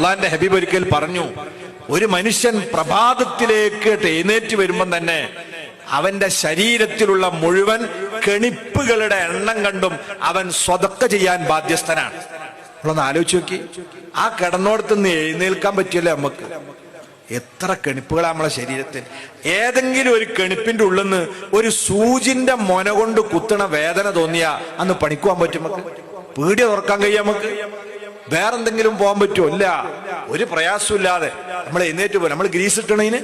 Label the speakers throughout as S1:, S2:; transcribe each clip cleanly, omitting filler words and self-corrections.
S1: അള്ളാന്റെ ഹബീബ് ഒരിക്കൽ പറഞ്ഞു, ഒരു മനുഷ്യൻ പ്രഭാതത്തിലേക്ക് എഴുന്നേറ്റ് വരുമ്പം തന്നെ അവന്റെ ശരീരത്തിലുള്ള മുഴുവൻ കെണിപ്പുകളുടെ എണ്ണം കണ്ടും അവൻ സ്വതക്ക ചെയ്യാൻ ബാധ്യസ്ഥനാണ്. നമ്മളൊന്ന് ആലോചിച്ച് നോക്കി, ആ കിടന്നോടത്തുനിന്ന് എഴുന്നേൽക്കാൻ പറ്റിയല്ലേ നമുക്ക്? എത്ര കെണിപ്പുകളാ നമ്മളെ ശരീരത്തിൽ. ഏതെങ്കിലും ഒരു കെണിപ്പിന്റെ ഉള്ളിൽ നിന്ന് ഒരു സൂചിന്റെ മൊന കൊണ്ട് കുത്തണ വേദന തോന്നിയാ അന്ന് പണിക്കുവാൻ പറ്റും നമുക്ക്? പീടിക തുറക്കാൻ കഴിയാം നമുക്ക്? വേറെന്തെങ്കിലും പോകാൻ പറ്റുമോ? ഇല്ല. ഒരു പ്രയാസമില്ലാതെ നമ്മൾ എഴുന്നേറ്റ് പോലും. നമ്മൾ ഗ്രീസ് ഇട്ടണതിന്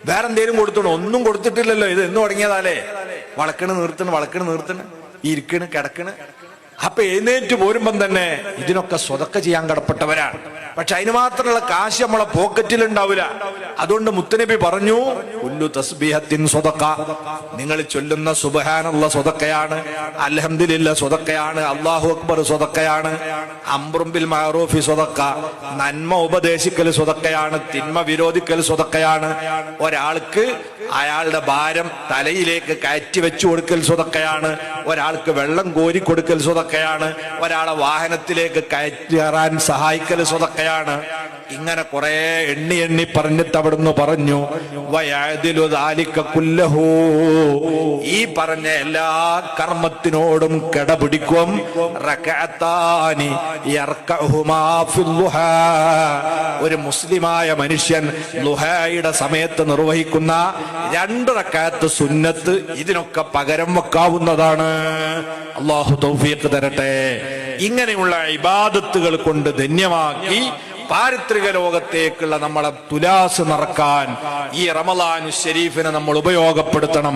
S1: വേറെന്തേലും കൊടുത്തണോ? ഒന്നും കൊടുത്തിട്ടില്ലല്ലോ. ഇത് എന്ന് തുടങ്ങിയതാലേ വളക്കണ് നിർത്തണ് ഇരിക്കണ് കിടക്കണ്. അപ്പൊ എഴുന്നേറ്റ് പോരുമ്പം തന്നെ ഇതിനൊക്കെ സ്വതക്ക ചെയ്യാൻ കടപ്പെട്ടവരാണ്. പക്ഷെ അതിന് മാത്രമുള്ള കാശ് നമ്മളെ പോക്കറ്റിൽ ഉണ്ടാവില്ല. അതുകൊണ്ട് മുത്തനബി പറഞ്ഞു, കുല്ലു തസ്ബീഹത്തിൻ സ്വതക്ക, നിങ്ങൾ ചൊല്ലുന്ന സുബ്ഹാനല്ലാഹ് സ്വതക്കയാണ്, അൽഹംദുലില്ലാ സ്വതക്കയാണ്, അല്ലാഹു അക്ബർ സ്വതക്കയാണ്, അംറും ബിൽ മഅറൂഫി സ്വതക്ക, നന്മ ഉപദേശിക്കൽ സ്വതക്കയാണ്, തിന്മ വിരോധിക്കൽ സ്വതക്കയാണ്, ഒരാൾക്ക് അയാളുടെ ഭാരം തലയിലേക്ക് കയറ്റി വെച്ചു കൊടുക്കൽ സ്വതക്കയാണ്, ഒരാൾക്ക് വെള്ളം കോരി കൊടുക്കൽ സ്വതക്കയാണ്, ഒരാളെ വാഹനത്തിലേക്ക് കയറ്റാൻ സഹായിക്കൽ സ്വതക്കയാണ്. ഇങ്ങനെ കുറെ എണ്ണി പറഞ്ഞിട്ട് അവിടുന്ന് പറഞ്ഞു, വയഅദിലു ദാലിക കുല്ലഹു, ഈ പറഞ്ഞ എല്ലാ കർമ്മത്തിനോടും കിടപിടിക്കും. റകഅത്താനി യർകഉഹുമാ ഫിൽ ളുഹാ, ഒരു മുസ്ലിമായ മനുഷ്യൻ ളുഹായുടെ സമയത്ത് നിർവഹിക്കുന്ന 2 റക്അത്ത് സുന്നത്ത് ഇതിനൊക്കെ പകരം വെക്കാവുന്നതാണ്. അല്ലാഹു തൗഫീഖ് തരട്ടെ. ഇങ്ങനെയുള്ള ഇബാദത്തുകൾ കൊണ്ട് ധന്യമാക്കി പാരിത്രിക ലോകത്തേക്കുള്ള നമ്മളെ തുലാസ് നിറക്കാൻ ഈ റമളാനു ശരീഫിനെ നമ്മൾ ഉപയോഗപ്പെടുത്തണം.